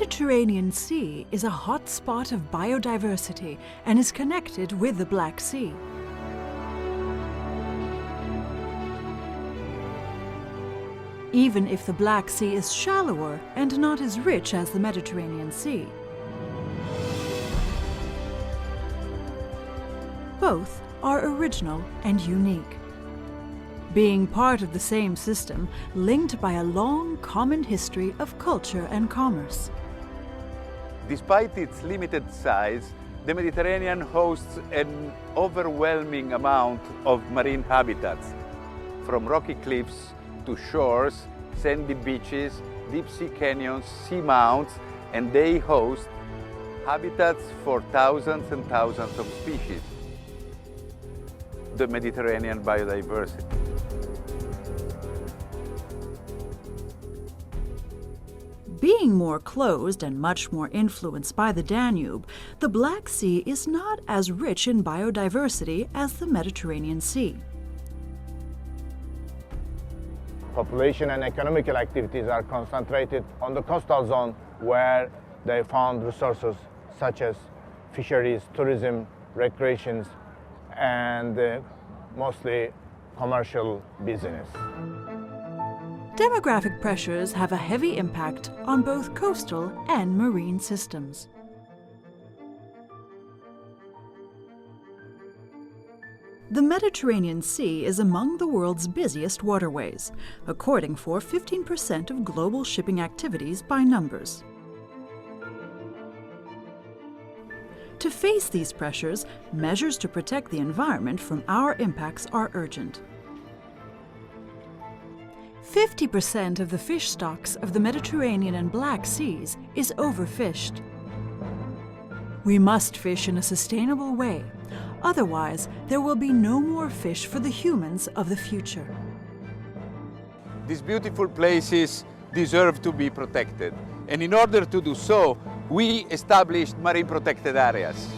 Mediterranean Sea is a hot spot of biodiversity and is connected with the Black Sea. Even if the Black Sea is shallower and not as rich as the Mediterranean Sea. Both are original and unique. Being part of the same system, linked by a long common history of culture and commerce. Despite its limited size, the Mediterranean hosts an overwhelming amount of marine habitats, from rocky cliffs to shores, sandy beaches, deep sea canyons, sea mounts, and they host habitats for thousands and thousands of species. The Mediterranean biodiversity. Being more closed and much more influenced by the Danube, the Black Sea is not as rich in biodiversity as the Mediterranean Sea. Population and economical activities are concentrated on the coastal zone where they found resources such as fisheries, tourism, recreations, and mostly commercial business. Demographic pressures have a heavy impact on both coastal and marine systems. The Mediterranean Sea is among the world's busiest waterways, according for 15% of global shipping activities by numbers. To face these pressures, measures to protect the environment from our impacts are urgent. 50% of the fish stocks of the Mediterranean and Black Seas is overfished. We must fish in a sustainable way, otherwise there will be no more fish for the humans of the future. These beautiful places deserve to be protected, and in order to do so, we established marine protected areas.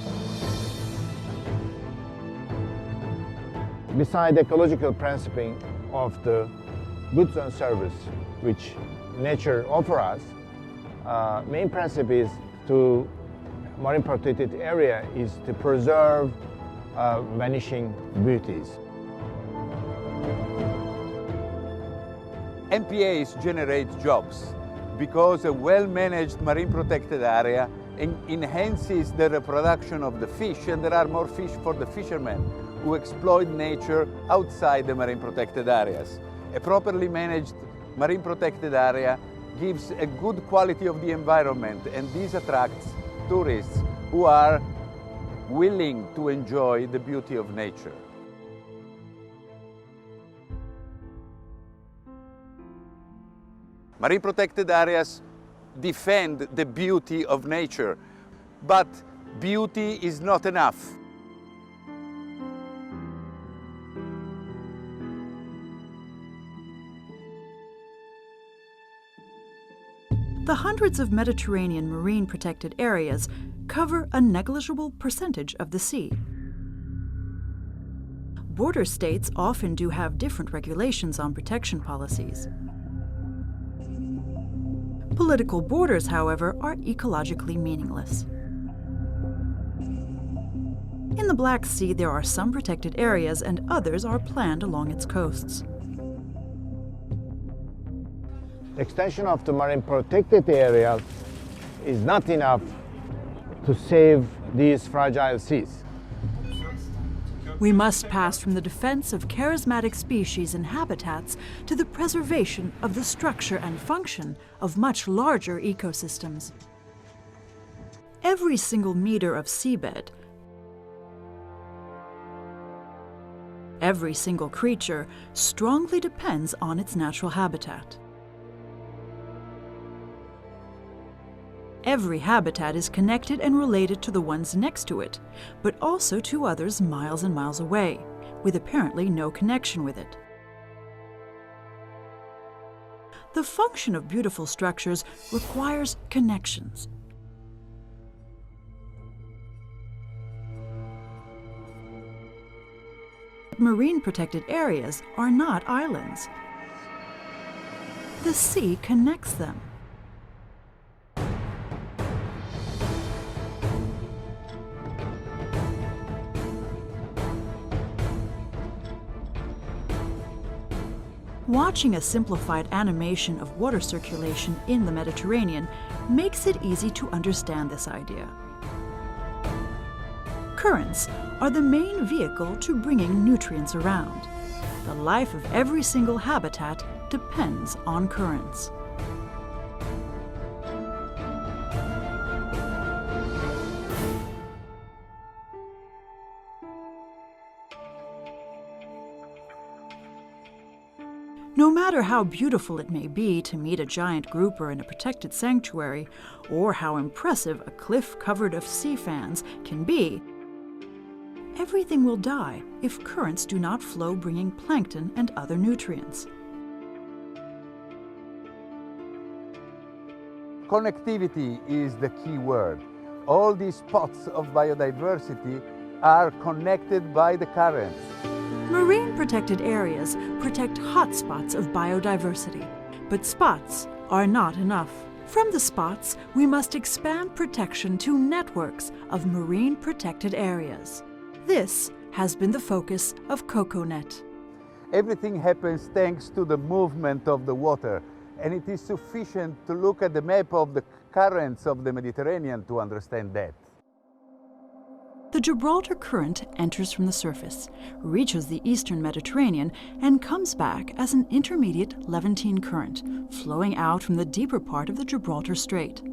Besides the ecological principle of the goods and service which nature offers us, main principle is to marine protected area is to preserve vanishing beauties. MPAs generate jobs because a well-managed marine protected area enhances the reproduction of the fish, and there are more fish for the fishermen who exploit nature outside the marine protected areas. A properly managed marine protected area gives a good quality of the environment, and this attracts tourists who are willing to enjoy the beauty of nature. Marine protected areas defend the beauty of nature, but beauty is not enough. The hundreds of Mediterranean marine protected areas cover a negligible percentage of the sea. Border states often do have different regulations on protection policies. Political borders, however, are ecologically meaningless. In the Black Sea, there are some protected areas and others are planned along its coasts. The extension of the marine protected areas is not enough to save these fragile seas. We must pass from the defense of charismatic species and habitats to the preservation of the structure and function of much larger ecosystems. Every single meter of seabed, every single creature strongly depends on its natural habitat. Every habitat is connected and related to the ones next to it, but also to others miles and miles away, with apparently no connection with it. The function of beautiful structures requires connections. Marine protected areas are not islands. The sea connects them. Watching a simplified animation of water circulation in the Mediterranean makes it easy to understand this idea. Currents are the main vehicle to bringing nutrients around. The life of every single habitat depends on currents. No matter how beautiful it may be to meet a giant grouper in a protected sanctuary, or how impressive a cliff covered with sea fans can be, everything will die if currents do not flow, bringing plankton and other nutrients. Connectivity is the key word. All these spots of biodiversity are connected by the currents. Marine protected areas protect hotspots of biodiversity, but spots are not enough. From the spots, we must expand protection to networks of marine protected areas. This has been the focus of CoCoNET. Everything happens thanks to the movement of the water, and it is sufficient to look at the map of the currents of the Mediterranean to understand that. The Gibraltar Current enters from the surface, reaches the eastern Mediterranean, and comes back as an intermediate Levantine current, flowing out from the deeper part of the Gibraltar Strait.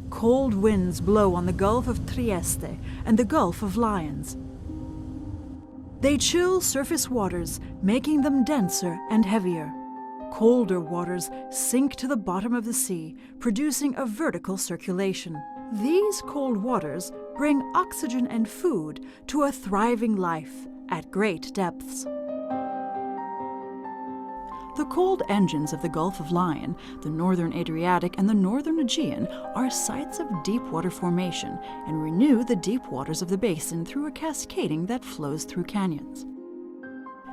Cold winds blow on the Gulf of Trieste and the Gulf of Lions. They chill surface waters, making them denser and heavier. Colder waters sink to the bottom of the sea, producing a vertical circulation. These cold waters bring oxygen and food to a thriving life at great depths. The cold engines of the Gulf of Lion, the northern Adriatic, and the northern Aegean are sites of deep water formation and renew the deep waters of the basin through a cascading that flows through canyons.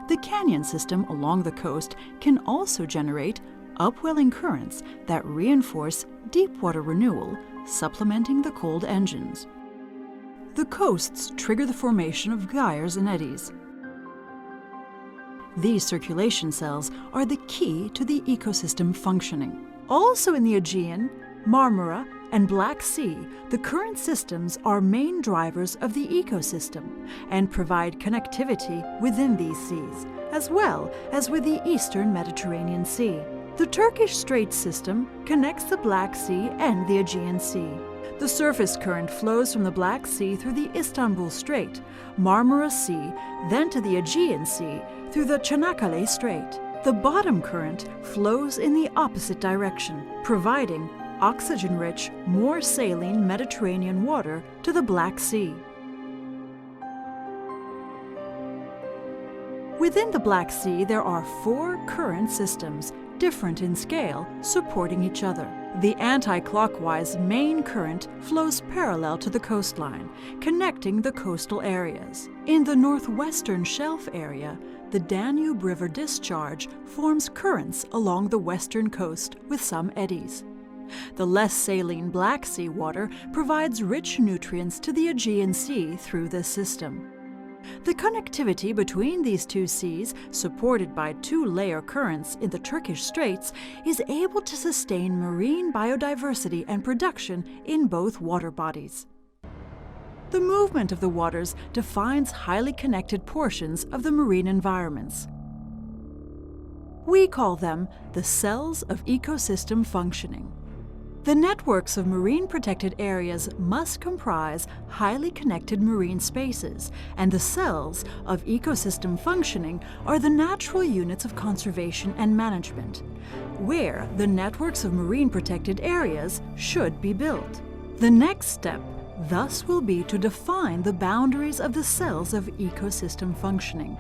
The canyon system along the coast can also generate upwelling currents that reinforce deep water renewal, supplementing the cold engines. The coasts trigger the formation of gyres and eddies. These circulation cells are the key to the ecosystem functioning. Also in the Aegean, Marmara, and Black Sea, the current systems are main drivers of the ecosystem and provide connectivity within these seas, as well as with the eastern Mediterranean Sea. The Turkish Strait system connects the Black Sea and the Aegean Sea. The surface current flows from the Black Sea through the Istanbul Strait, Marmara Sea, then to the Aegean Sea through the Çanakkale Strait. The bottom current flows in the opposite direction, providing oxygen-rich, more saline Mediterranean water to the Black Sea. Within the Black Sea, there are 4 current systems, different in scale, supporting each other. The anti-clockwise main current flows parallel to the coastline, connecting the coastal areas. In the northwestern shelf area, the Danube River discharge forms currents along the western coast with some eddies. The less saline Black Sea water provides rich nutrients to the Aegean Sea through this system. The connectivity between these two seas, supported by 2-layer currents in the Turkish Straits, is able to sustain marine biodiversity and production in both water bodies. The movement of the waters defines highly connected portions of the marine environments. We call them the cells of ecosystem functioning. The networks of marine protected areas must comprise highly connected marine spaces, and the cells of ecosystem functioning are the natural units of conservation and management, where the networks of marine protected areas should be built. The next step thus will be to define the boundaries of the cells of ecosystem functioning,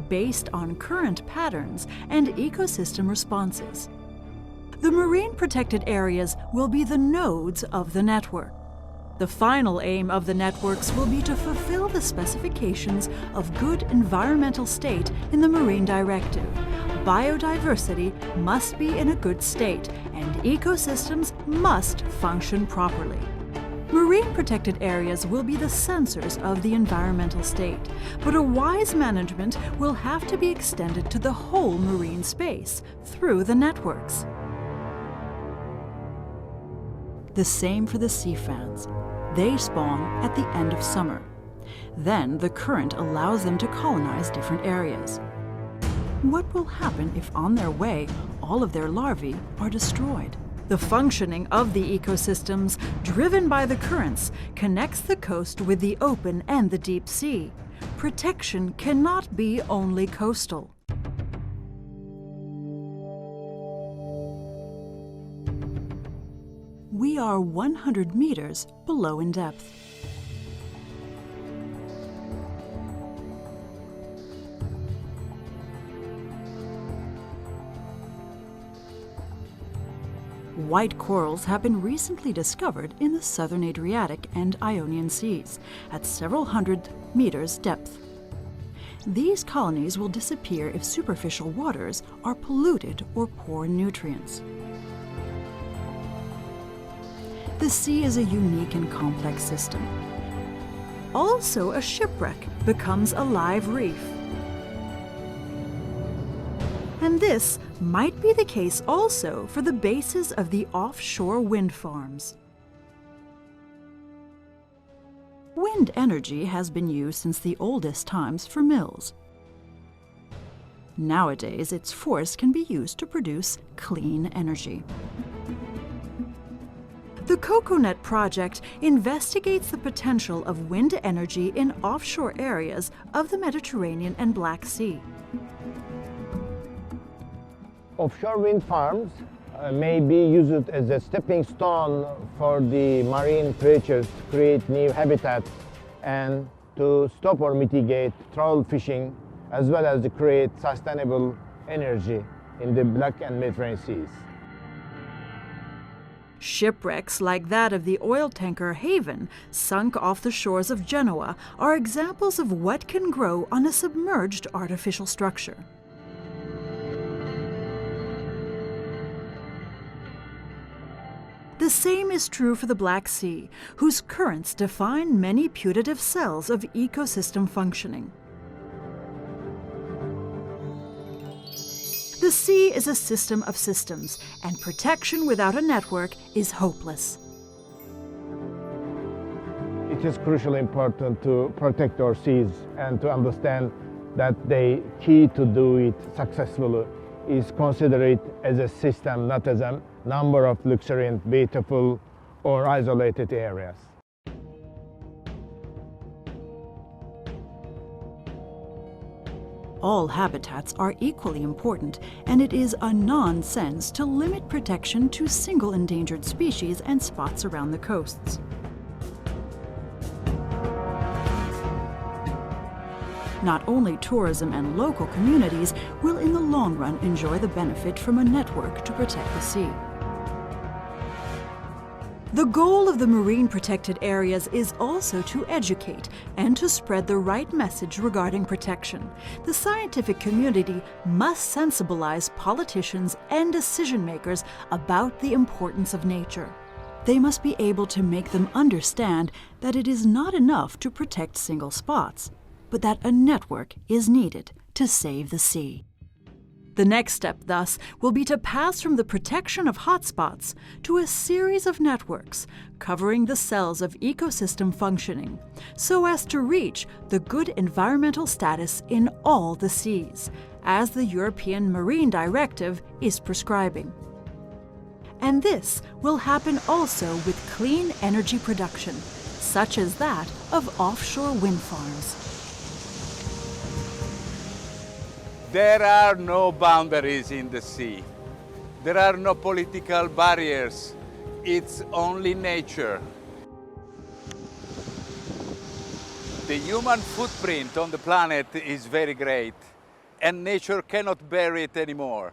based on current patterns and ecosystem responses. The marine protected areas will be the nodes of the network. The final aim of the networks will be to fulfill the specifications of good environmental state in the Marine Directive. Biodiversity must be in a good state, and ecosystems must function properly. Marine protected areas will be the sensors of the environmental state, but a wise management will have to be extended to the whole marine space through the networks. The same for the sea fans. They spawn at the end of summer. Then the current allows them to colonize different areas. What will happen if on their way all of their larvae are destroyed? The functioning of the ecosystems, driven by the currents, connects the coast with the open and the deep sea. Protection cannot be only coastal. We are 100 meters below in depth. White corals have been recently discovered in the southern Adriatic and Ionian Seas at several hundred meters depth. These colonies will disappear if superficial waters are polluted or poor in nutrients. The sea is a unique and complex system. Also, a shipwreck becomes a live reef. And this might be the case also for the bases of the offshore wind farms. Wind energy has been used since the oldest times for mills. Nowadays, its force can be used to produce clean energy. The CoCoNET project investigates the potential of wind energy in offshore areas of the Mediterranean and Black Sea. Offshore wind farms may be used as a stepping stone for the marine creatures to create new habitats and to stop or mitigate trawl fishing, as well as to create sustainable energy in the Black and Mediterranean seas. Shipwrecks like that of the oil tanker Haven, sunk off the shores of Genoa, are examples of what can grow on a submerged artificial structure. The same is true for the Black Sea, whose currents define many putative cells of ecosystem functioning. The sea is a system of systems, and protection without a network is hopeless. It is crucially important to protect our seas and to understand that the key to do it successfully is consider it as a system, not as a number of luxuriant, beautiful, or isolated areas. All habitats are equally important, and it is a nonsense to limit protection to single endangered species and spots around the coasts. Not only tourism and local communities will in the long run enjoy the benefit from a network to protect the sea. The goal of the marine protected areas is also to educate and to spread the right message regarding protection. The scientific community must sensibilize politicians and decision makers about the importance of nature. They must be able to make them understand that it is not enough to protect single spots, but that a network is needed to save the sea. The next step, thus, will be to pass from the protection of hotspots to a series of networks covering the cells of ecosystem functioning, so as to reach the good environmental status in all the seas, as the European Marine Directive is prescribing. And this will happen also with clean energy production, such as that of offshore wind farms. There are no boundaries in the sea. There are no political barriers. It's only nature. The human footprint on the planet is very great, and nature cannot bear it anymore.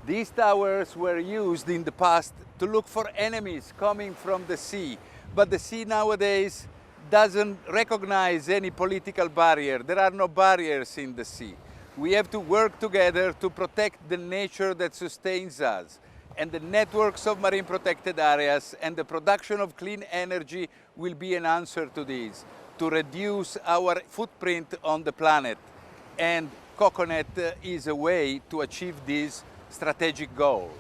These towers were used in the past to look for enemies coming from the sea, but the sea nowadays doesn't recognize any political barrier. There are no barriers in the sea. We have to work together to protect the nature that sustains us. and the networks of marine protected areas and the production of clean energy will be an answer to this, to reduce our footprint on the planet. And CoCoNET is a way to achieve this strategic goal.